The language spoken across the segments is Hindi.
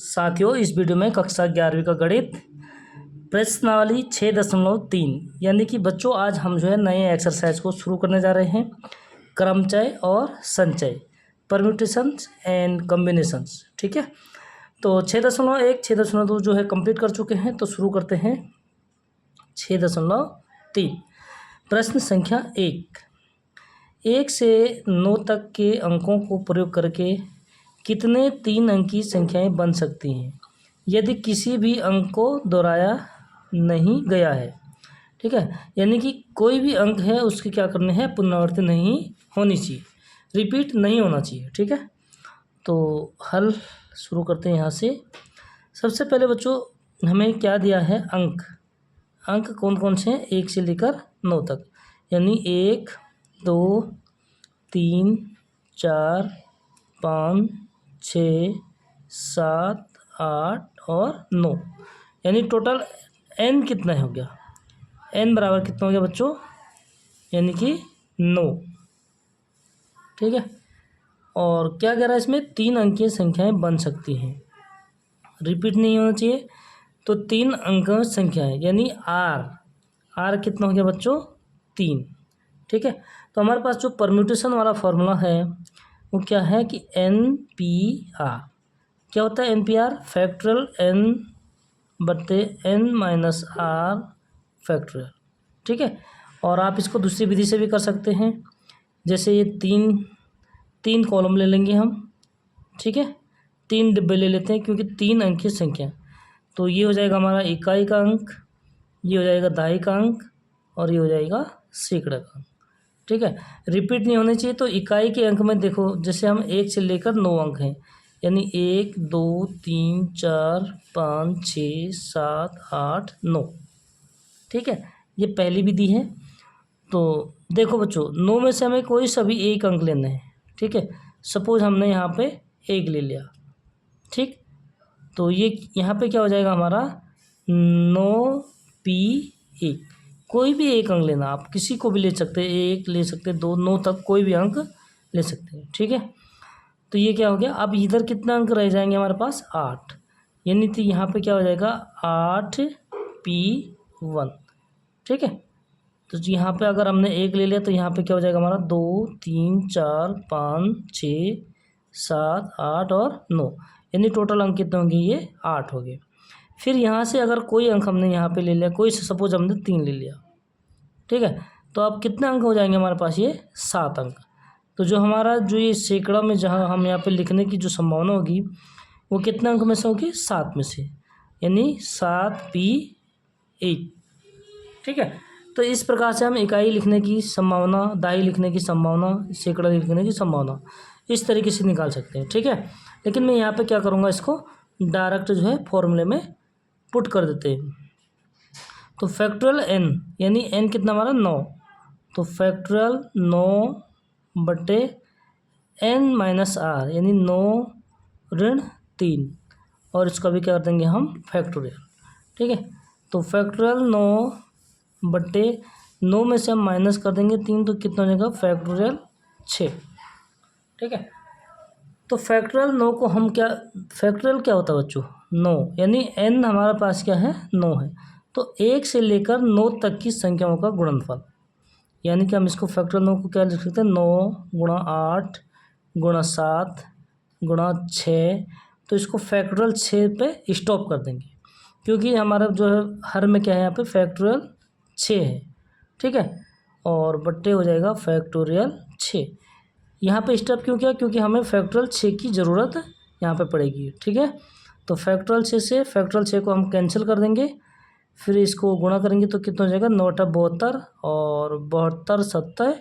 साथियों, इस वीडियो में कक्षा 11वीं का गणित प्रश्नावली 6.3 यानी कि बच्चों आज हम जो है नए एक्सरसाइज को शुरू करने जा रहे हैं। क्रमचय और संचय, परम्यूटेशंस एंड कॉम्बिनेशंस। ठीक है, तो 6.1 6.2 जो है कंप्लीट कर चुके हैं। तो शुरू करते हैं 6.3। प्रश्न संख्या 1 से 9 तक के अंकों को प्रयोग करके कितने 3 अंकी संख्याएं बन सकती हैं यदि किसी भी अंक को दोहराया नहीं गया है। ठीक है, यानी कि कोई भी अंक है उसकी क्या करनी है, पुनरावृत्ति नहीं होनी चाहिए, रिपीट नहीं होना चाहिए। ठीक है, तो हल शुरू करते हैं यहाँ से। सबसे पहले बच्चों हमें क्या दिया है, अंक कौन कौन से हैं, 1 से लेकर 9 तक, यानी 1 2 3 4 5 6 7 8 और 9, यानी टोटल n कितना हो गया, n बराबर कितना हो गया बच्चों, यानी कि 9। ठीक है, और क्या कह रहा है इसमें, 3 अंकीय संख्याएं बन सकती हैं, रिपीट नहीं होना चाहिए। तो 3 अंक संख्याएं यानी r कितना हो गया बच्चों, 3। ठीक है, तो हमारे पास जो परम्यूटेशन वाला फॉर्मूला है वो क्या है कि NPR। क्या होता है NPR, फैक्टोरियल n/n-r फैक्टोरियल। ठीक है, और आप इसको दूसरी विधि से भी कर सकते हैं, जैसे ये तीन कॉलम ले लेंगे हम। ठीक है, 3 डिब्बे ले लेते हैं क्योंकि 3 अंकीय संख्या, तो ये हो जाएगा हमारा इकाई का अंक, ये हो जाएगा दहाई का अंक और ये हो जाएगा सैकड़ा का अंक। ठीक है, रिपीट नहीं होनी चाहिए। तो इकाई के अंक में देखो, जैसे हम 1 से लेकर 9 अंक हैं, यानी 1 2 3 4 5 6 7 8 9। ठीक है, ये पहली विधि है। तो देखो बच्चों, 9 में से हमें कोई सभी एक अंक लेना है। ठीक है, सपोज हमने यहाँ पे 1 ले लिया। ठीक, तो ये यहाँ पे क्या हो जाएगा हमारा 9P1, कोई भी एक अंक लेना, आप किसी को भी ले सकते हैं, 1 ले सकते हैं, 2 9 तक कोई भी अंक ले सकते हैं। ठीक है, तो ये क्या हो गया, अब इधर कितना अंक रह जाएंगे हमारे पास, 8, यानी तो यहाँ पे क्या हो जाएगा 8P1। ठीक है, तो यहाँ पे अगर हमने 1 ले लिया तो यहाँ पे क्या हो जाएगा हमारा 2 3 4 5 6 7 8 और 9, यानी टोटल अंक कितने होंगे, ये 8 हो गए। फिर यहाँ से अगर कोई अंक हमने यहाँ पे ले लिया, कोई सपोज हमने 3 ले लिया। ठीक है, तो अब कितने अंक हो जाएंगे हमारे पास, ये 7 अंक। तो जो हमारा जो ये सैकड़ा में जहाँ हम यहाँ पे लिखने की जो संभावना होगी वो कितने अंक में से होगी, 7 में से, यानी 7P1। ठीक है, तो इस प्रकार से हम इकाई लिखने की संभावना, दहाई लिखने की संभावना, सैकड़ा लिखने की संभावना इस तरीके से निकाल सकते हैं। ठीक है, लेकिन मैं यहाँ पे क्या करूँगा, इसको डायरेक्ट जो है फॉर्मूले में पुट कर देते हैं। तो फैक्टोरियल n यानी n कितना हमारा 9, तो फैक्टोरियल 9/n-r यानी 9-3, और इसका भी क्या कर देंगे हम, फैक्टोरियल। ठीक है, तो फैक्टोरियल 9/9 में से हम माइनस कर देंगे 3, तो कितना हो जाएगा, फैक्टोरियल 6। ठीक है, तो फैक्टोरियल 9 को हम क्या, फैक्टोरियल क्या होता है बच्चों, 9, यानी n हमारे पास क्या है, 9 है, तो 1 से लेकर 9 तक की संख्याओं का गुणनफल, यानी कि हम इसको फैक्टोरियल 9 को क्या लिख सकते हैं, 9 × 8 × 7 × 6, तो इसको फैक्टोरियल 6 पे स्टॉप कर देंगे, क्योंकि हमारा जो है हर में क्या है, यहाँ पे फैक्टोरियल 6 है। ठीक है, और बट्टे हो जाएगा फैक्टोरियल 6। यहाँ पे स्टॉप क्यों किया, क्योंकि हमें फैक्टोरियल 6 की ज़रूरत यहाँ पे पड़ेगी। ठीक है, तो फैक्टोरियल 6 से फैक्टोरियल 6 को हम कैंसिल कर देंगे, फिर इसको गुणा करेंगे तो कितना हो जाएगा, 9-72 और 72-7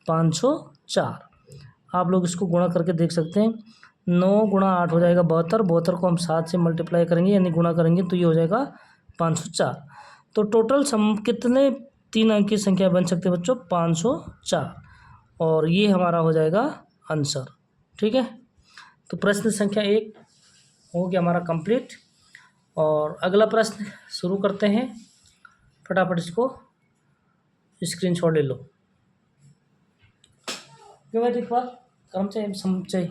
504। आप लोग इसको गुणा करके देख सकते हैं, 9 × 8 हो जाएगा 72, 72 को हम 7 से मल्टीप्लाई करेंगे यानी गुणा करेंगे तो ये हो जाएगा 504। तो टोटल कितने 3 अंक की संख्या बन सकते हैं बच्चों, 504, और ये हमारा हो जाएगा आंसर। ठीक है, तो प्रश्न संख्या 1 हो गया हमारा कंप्लीट, और अगला प्रश्न शुरू करते हैं। फटाफट इसको स्क्रीनशॉट ले लो। क्यों भाई, एक बार काम चाहिए, समझ चाहिए।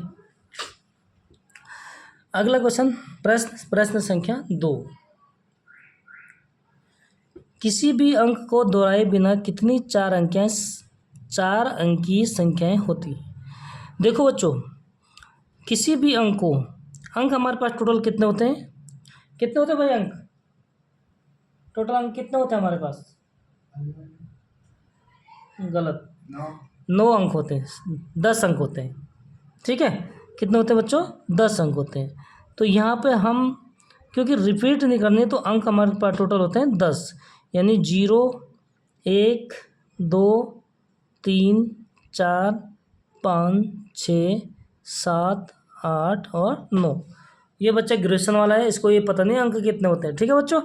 अगला क्वेश्चन, प्रश्न संख्या 2। किसी भी अंक को दोहराए बिना कितनी 4 अंकीय संख्याएं होती। देखो बच्चों, किसी भी अंक हमारे पास टोटल कितने होते हैं, कितने होते हैं भाई अंक, टोटल अंक कितने होते हैं हमारे पास, गलत, 9 अंक होते हैं, 10 अंक होते हैं। ठीक है, कितने होते हैं बच्चों, 10 अंक होते हैं। तो यहाँ पे हम क्योंकि रिपीट नहीं करनी तो अंक हमारे पास टोटल होते हैं 10, यानी 0, 1, 2, 3, 4, 5, 6, 7, 8 और 9। ये बच्चा ग्रेजुएशन वाला है, इसको ये पता नहीं अंक कितने होते हैं। ठीक है बच्चों,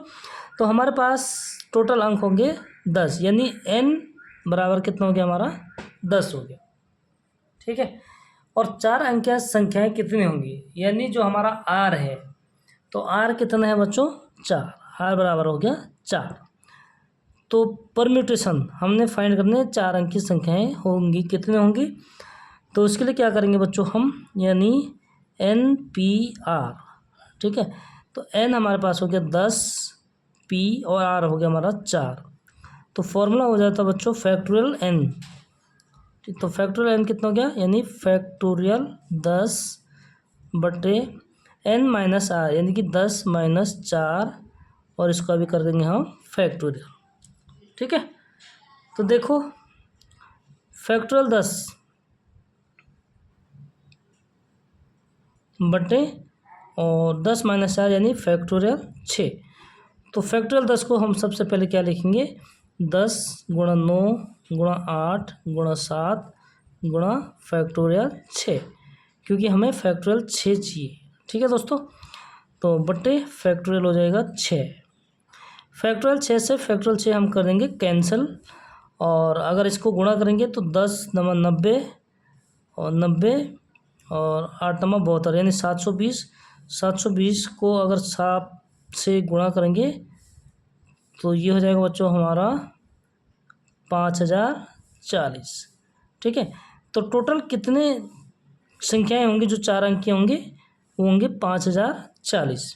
तो हमारे पास टोटल अंक होंगे 10, यानी n बराबर कितना हो गया हमारा, 10 हो गया। ठीक है, और 4 अंकीय संख्याएं कितनी होंगी, यानी जो हमारा r है, तो r कितना है बच्चों, 4, r बराबर हो गया 4। तो परम्यूटेशन हमने फाइंड करने 4 अंक की संख्याएं होंगी, कितने होंगी, तो उसके लिए क्या करेंगे बच्चों हम, यानी NPR। ठीक है, तो n हमारे पास हो गया 10, p और r हो गया हमारा 4। तो फॉर्मूला हो जाता है बच्चों फैक्टोरियल n। तो फैक्टोरियल n कितना हो गया, यानी फैक्टोरियल 10 बटे n माइनस r, यानी कि 10 माइनस 4, और इसको अभी कर देंगे हम फैक्टोरियल। ठीक है, तो देखो फैक्टोरियल 10 बटे और 10 माइनस 4 यानी फैक्टोरियल 6। तो फैक्टोरियल 10 को हम सबसे पहले क्या लिखेंगे, 10 गुणा 9 गुणा 8 गुणा 7 गुणा फैक्टोरियल 6, क्योंकि हमें फैक्टोरियल 6 चाहिए। ठीक है दोस्तों, तो बटे फैक्टोरियल हो जाएगा 6। फैक्टोरियल 6 से फैक्टोरियल 6 हम कर देंगे कैंसिल, और अगर इसको गुणा करेंगे तो 10 नंबर 90 और 90 और 8 नंबर 72, यानी 720। 720 को अगर 7 से गुणा करेंगे तो ये हो जाएगा बच्चों हमारा 5040। ठीक है, तो टोटल कितने संख्याएं होंगी जो 4 अंक की होंगी, वो होंगे 5040,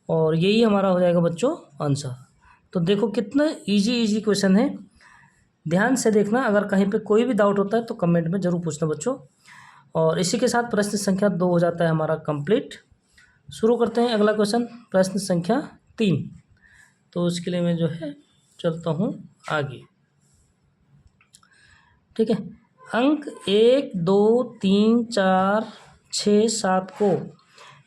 और यही हमारा हो जाएगा बच्चों आंसर। तो देखो कितना इजी क्वेश्चन है, ध्यान से देखना। अगर कहीं पे कोई भी डाउट होता है तो कमेंट में ज़रूर पूछना बच्चों। और इसी के साथ प्रश्न संख्या 2 हो जाता है हमारा कंप्लीट। शुरू करते हैं अगला क्वेश्चन, प्रश्न संख्या 3। तो उसके लिए मैं जो है चलता हूँ आगे। ठीक है, अंक 1, 2, 3, 4, 6, 7 को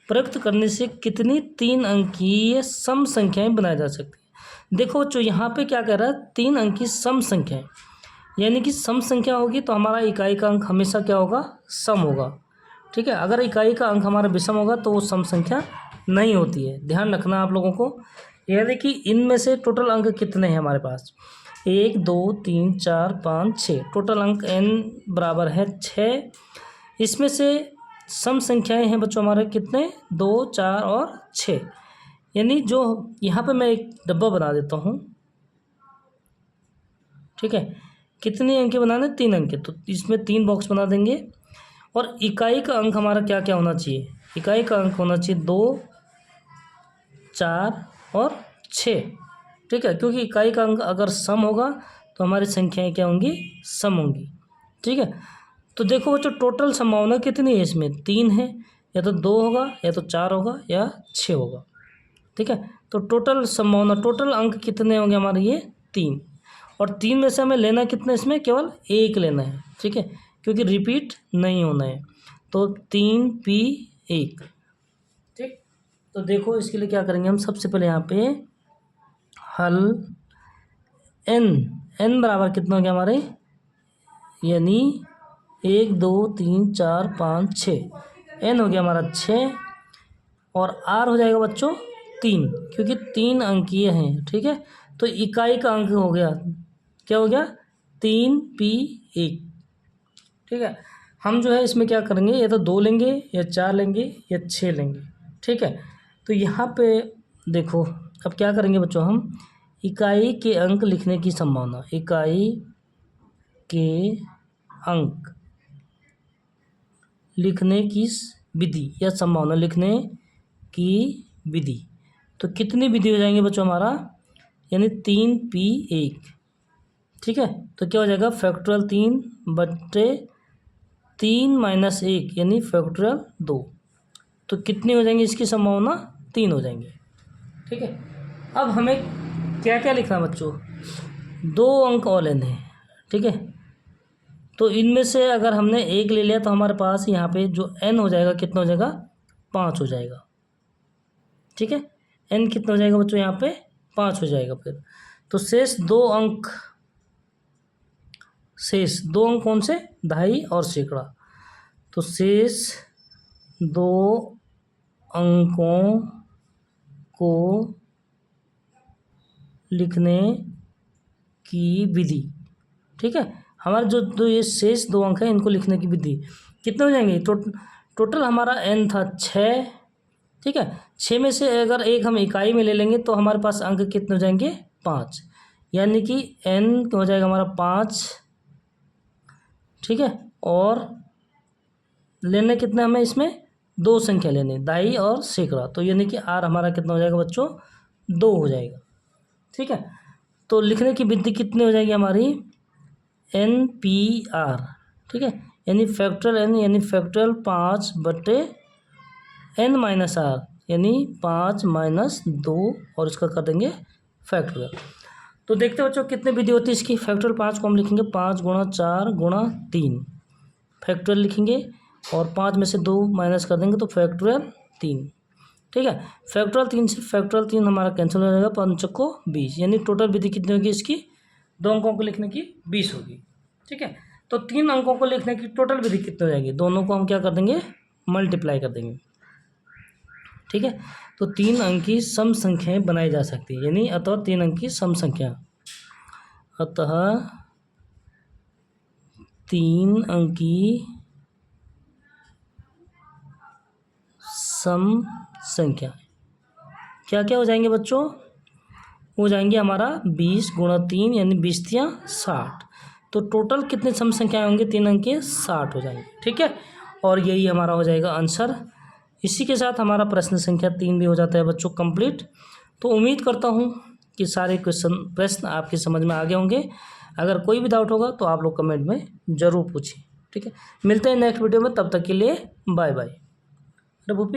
प्रयुक्त करने से कितनी 3 अंकीय सम संख्याएं बनाई जा सकती है। देखो बच्चों, यहाँ पे क्या कह रहा है, 3 अंक की सम संख्याएं, यानी कि सम संख्या होगी तो हमारा इकाई का अंक हमेशा क्या होगा, सम होगा। ठीक है, अगर इकाई का अंक हमारा विषम होगा तो वो सम संख्या नहीं होती है, ध्यान रखना आप लोगों को। यानी कि इनमें से टोटल अंक कितने हैं हमारे पास, 1, 2, 3, 4, 5, 6, टोटल अंक n बराबर है 6। इसमें से सम संख्याएं हैं बच्चों हमारे कितने, 2, 4 और 6, यानी जो यहाँ पे मैं एक डब्बा बना देता हूँ। ठीक है, कितने अंक बनाने, 3 अंक, तो इसमें 3 बॉक्स बना देंगे। और इकाई का अंक हमारा क्या क्या होना चाहिए, इकाई का अंक होना चाहिए 2, 4 और 6। ठीक है, क्योंकि इकाई का अंक अगर सम होगा तो हमारी संख्याएं क्या होंगी, सम होंगी। ठीक है, तो देखो बच्चों टोटल संभावना कितनी है, इसमें 3 है, या तो 2 होगा, या तो 4 होगा, या 6 होगा। ठीक है, तो टोटल संभावना, टोटल अंक कितने होंगे हमारे, ये 3, और 3 में से हमें लेना कितना, इसमें केवल 1 लेना है। ठीक है, क्योंकि रिपीट नहीं होना है, तो 3p1। ठीक, तो देखो इसके लिए क्या करेंगे हम, सबसे पहले यहाँ पे हल n बराबर कितना हो गया हमारे, यानी 1, 2, 3, 4, 5, 6, n हो गया हमारा 6, और r हो जाएगा बच्चों 3, क्योंकि 3 अंकीय हैं। ठीक है, तो इकाई का अंक हो गया, क्या हो गया, 3p1। ठीक है, हम जो है इसमें क्या करेंगे, या तो 2 लेंगे, या 4 लेंगे, या 6 लेंगे। ठीक है, तो यहाँ पे देखो अब क्या करेंगे बच्चों, हम इकाई के अंक लिखने की संभावना, इकाई के अंक लिखने की विधि या संभावना लिखने की विधि। तो कितनी विधि हो जाएंगे बच्चों हमारा, यानी 3p1, ठीक है। तो क्या हो जाएगा, फैक्टोरियल 3/3 - 1 यानी फैक्टोरियल 2। तो कितनी हो जाएंगी इसकी संभावना, 3 हो जाएंगे, ठीक है। अब हमें क्या क्या लिखना बच्चों, 2 अंक और लेने हैं, ठीक है। तो इनमें से अगर हमने 1 ले लिया तो हमारे पास यहाँ पे जो n हो जाएगा कितना हो जाएगा, 5 हो जाएगा, ठीक है। n कितना हो जाएगा बच्चों, यहाँ पे 5 हो जाएगा। फिर तो शेष 2 अंक कौन से, दहाई और सैकड़ा। तो शेष 2 अंकों को लिखने की विधि, ठीक है। हमारे जो ये शेष 2 अंक है इनको लिखने की विधि कितने हो जाएंगे, टोटल हमारा n था 6, ठीक है। 6 में से अगर 1 हम इकाई में ले लेंगे तो हमारे पास अंक कितने हो जाएंगे, 5, यानी कि n हो जाएगा हमारा 5, ठीक है। और लेने कितने हमें, इसमें 2 संख्या लेने, दहाई और सैकड़ा। तो यानी कि r हमारा कितना हो जाएगा बच्चों, 2 हो जाएगा, ठीक है। तो लिखने की विधि कितनी हो जाएगी हमारी, NPR, ठीक है, यानी फैक्टोरियल n यानी फैक्टोरियल 5/n-r यानी 5-2 और इसका कर देंगे फैक्टोरियल। तो देखते बच्चों कितने विधि होती है इसकी। फैक्टोरियल 5 को हम लिखेंगे 5 × 4 × 3 फैक्टोरियल लिखेंगे, और 5 में से 2 माइनस कर देंगे तो फैक्टोरियल 3, ठीक है। फैक्टोरियल 3 से फैक्टोरियल 3 हमारा कैंसिल हो जाएगा, 5 को 20, यानी टोटल विधि कितनी होगी इसकी, 2 अंकों को लिखने की 20 होगी, ठीक है। तो 3 अंकों को लिखने की टोटल विधि कितनी हो जाएगी, दोनों को हम क्या कर देंगे, मल्टीप्लाई कर देंगे, ठीक है। तो 3 अंक की सम संख्याएँ बनाई जा सकती है, यानी अतः 3 अंक की सम संख्या, अतः 3 अंक की सम संख्या क्या क्या हो जाएंगे बच्चों, हो जाएंगे हमारा 20 × 3 यानी 20 × 3 = 60। तो टोटल कितने सम संख्याएँ होंगे, 3 अंक के 60 हो जाएंगे, ठीक है। और यही हमारा हो जाएगा आंसर। इसी के साथ हमारा प्रश्न संख्या 3 भी हो जाता है बच्चों कंप्लीट। तो उम्मीद करता हूँ कि सारे प्रश्न आपके समझ में आ गए होंगे। अगर कोई भी डाउट होगा तो आप लोग कमेंट में ज़रूर पूछें, ठीक है। मिलते हैं नेक्स्ट वीडियो में, तब तक के लिए बाय बाय।